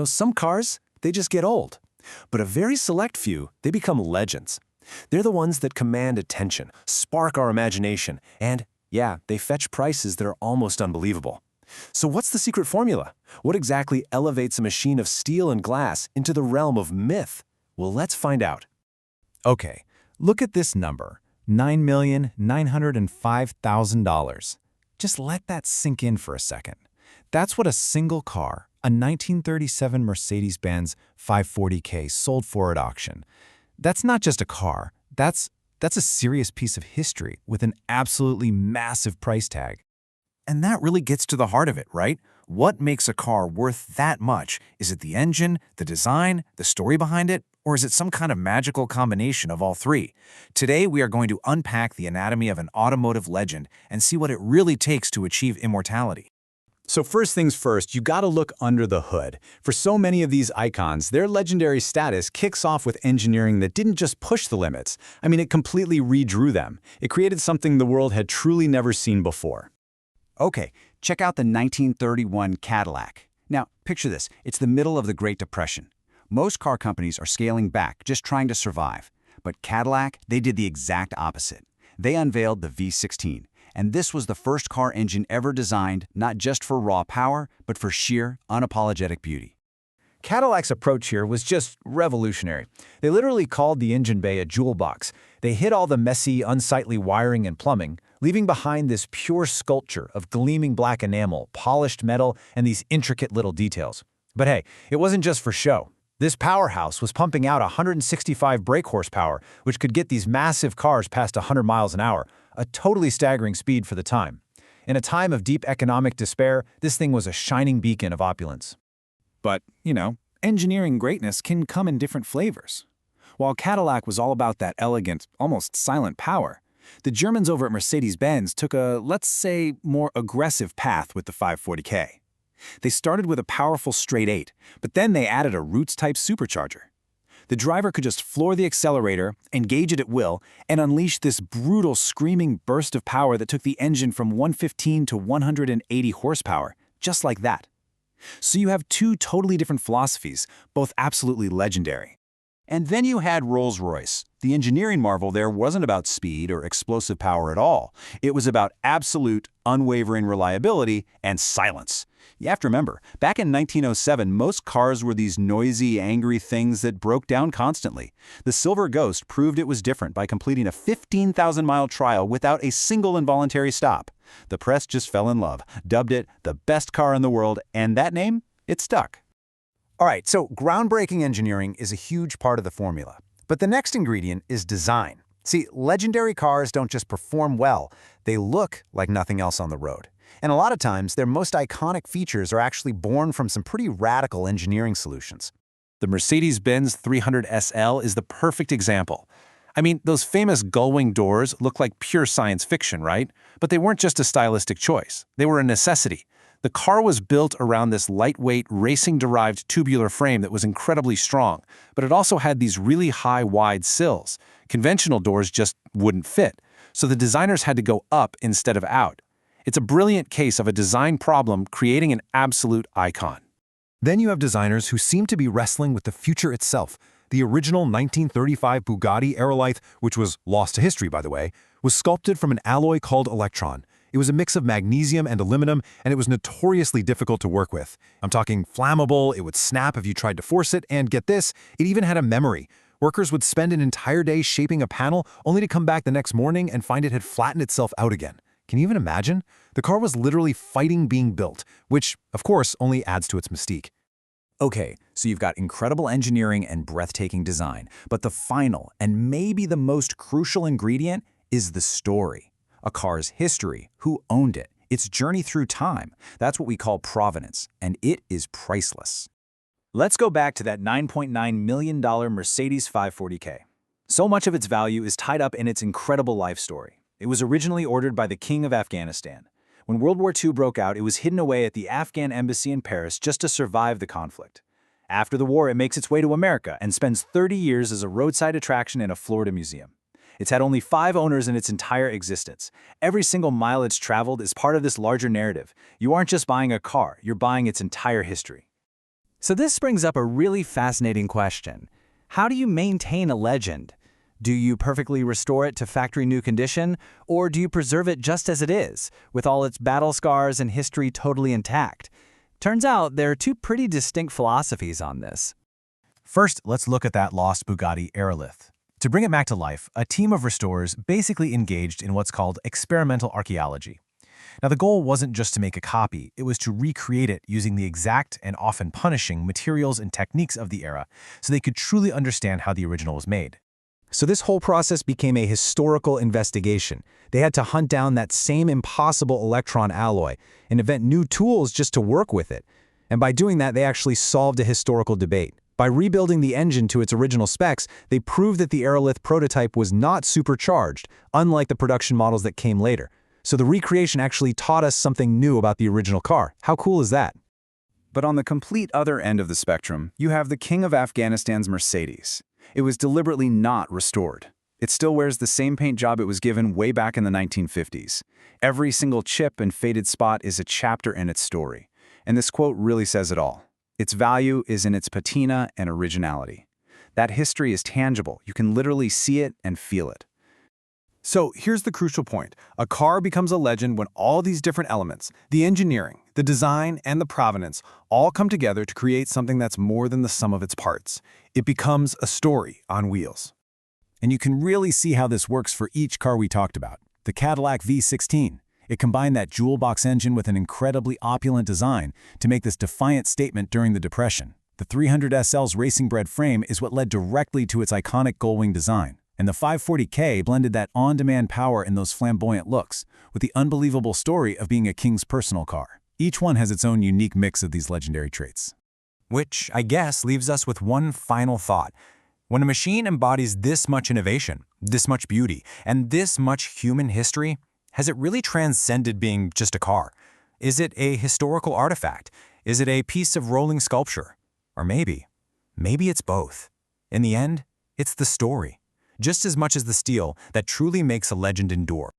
Some cars, they just get old. But a very select few, they become legends. They're the ones that command attention, spark our imagination, and, yeah, they fetch prices that are almost unbelievable. So what's the secret formula? What exactly elevates a machine of steel and glass into the realm of myth? Well, let's find out. Okay, look at this number, $9,905,000. Just let that sink in for a second. That's what a single car, a 1937 Mercedes-Benz 540K, sold for at auction. That's not just a car, that's a serious piece of history with an absolutely massive price tag. And that really gets to the heart of it, right? What makes a car worth that much? Is it the engine, the design, the story behind it, or is it some kind of magical combination of all three? Today, we are going to unpack the anatomy of an automotive legend and see what it really takes to achieve immortality. So first things first, you gotta look under the hood. For so many of these icons, their legendary status kicks off with engineering that didn't just push the limits. It completely redrew them. It created something the world had truly never seen before. Okay, check out the 1931 Cadillac. Now, picture this. It's the middle of the Great Depression. Most car companies are scaling back, just trying to survive. But Cadillac, they did the exact opposite. They unveiled the V16. And this was the first car engine ever designed not just for raw power, but for sheer, unapologetic beauty. Cadillac's approach here was just revolutionary. They literally called the engine bay a jewel box. They hid all the messy, unsightly wiring and plumbing, leaving behind this pure sculpture of gleaming black enamel, polished metal, and these intricate little details. But hey, it wasn't just for show. This powerhouse was pumping out 165 brake horsepower, which could get these massive cars past 100 miles an hour, a totally staggering speed for the time. In a time of deep economic despair, this thing was a shining beacon of opulence. But, engineering greatness can come in different flavors. While Cadillac was all about that elegant, almost silent power, the Germans over at Mercedes-Benz took a, let's say, more aggressive path with the 540K. They started with a powerful straight 8, but then they added a Roots-type supercharger. The driver could just floor the accelerator, engage it at will, and unleash this brutal, screaming burst of power that took the engine from 115 to 180 horsepower, just like that. So you have two totally different philosophies, both absolutely legendary. And then you had Rolls-Royce. The engineering marvel there wasn't about speed or explosive power at all. It was about absolute, unwavering reliability and silence. You have to remember, back in 1907, most cars were these noisy, angry things that broke down constantly. The Silver Ghost proved it was different by completing a 15,000-mile trial without a single involuntary stop. The press just fell in love, dubbed it the best car in the world, and that name, it stuck. All right, so groundbreaking engineering is a huge part of the formula. But the next ingredient is design. See, legendary cars don't just perform well, they look like nothing else on the road. And a lot of times, their most iconic features are actually born from some pretty radical engineering solutions. The Mercedes-Benz 300 SL is the perfect example. Those famous gull-wing doors look like pure science fiction, right? But they weren't just a stylistic choice. They were a necessity. The car was built around this lightweight, racing-derived tubular frame that was incredibly strong, but it also had these really high, wide sills. Conventional doors just wouldn't fit, so the designers had to go up instead of out. It's a brilliant case of a design problem creating an absolute icon. Then you have designers who seem to be wrestling with the future itself. The original 1935 Bugatti Aerolith, which was lost to history by the way, was sculpted from an alloy called electron. It was a mix of magnesium and aluminum, and it was notoriously difficult to work with. I'm talking flammable, it would snap if you tried to force it, and get this, it even had a memory. Workers would spend an entire day shaping a panel only to come back the next morning and find it had flattened itself out again. Can you even imagine? The car was literally fighting being built, which, of course, only adds to its mystique. Okay, so you've got incredible engineering and breathtaking design, but the final, and maybe the most crucial ingredient, is the story. A car's history, who owned it, its journey through time. That's what we call provenance, and it is priceless. Let's go back to that $9.9 million Mercedes 540K. So much of its value is tied up in its incredible life story. It was originally ordered by the King of Afghanistan. When World War II broke out, it was hidden away at the Afghan embassy in Paris just to survive the conflict. After the war, it makes its way to America and spends 30 years as a roadside attraction in a Florida museum. It's had only 5 owners in its entire existence. Every single mile it's traveled is part of this larger narrative. You aren't just buying a car, you're buying its entire history. So this brings up a really fascinating question. How do you maintain a legend? Do you perfectly restore it to factory new condition, or do you preserve it just as it is, with all its battle scars and history totally intact? Turns out there are two pretty distinct philosophies on this. First, let's look at that lost Bugatti aerolith. To bring it back to life, a team of restorers basically engaged in what's called experimental archaeology. Now, the goal wasn't just to make a copy, it was to recreate it using the exact and often punishing materials and techniques of the era so they could truly understand how the original was made. So this whole process became a historical investigation. They had to hunt down that same impossible electron alloy and invent new tools just to work with it. And by doing that, they actually solved a historical debate. By rebuilding the engine to its original specs, they proved that the aerolith prototype was not supercharged, unlike the production models that came later. So the recreation actually taught us something new about the original car. How cool is that? But on the complete other end of the spectrum, you have the king of Afghanistan's Mercedes. It was deliberately not restored. It still wears the same paint job it was given way back in the 1950s. Every single chip and faded spot is a chapter in its story. And this quote really says it all. Its value is in its patina and originality. That history is tangible. You can literally see it and feel it. So here's the crucial point. A car becomes a legend when all these different elements, the engineering, the design, and the provenance, all come together to create something that's more than the sum of its parts. It becomes a story on wheels. And you can really see how this works for each car we talked about. The Cadillac V16. It combined that jewel box engine with an incredibly opulent design to make this defiant statement during the Depression. The 300 SL's racing-bred frame is what led directly to its iconic gull-wing design. And the 540K blended that on-demand power and those flamboyant looks with the unbelievable story of being a king's personal car. Each one has its own unique mix of these legendary traits. Which, I guess, leaves us with one final thought. When a machine embodies this much innovation, this much beauty, and this much human history, has it really transcended being just a car? Is it a historical artifact? Is it a piece of rolling sculpture? Or maybe it's both. In the end, it's the story, just as much as the steel, that truly makes a legend endure.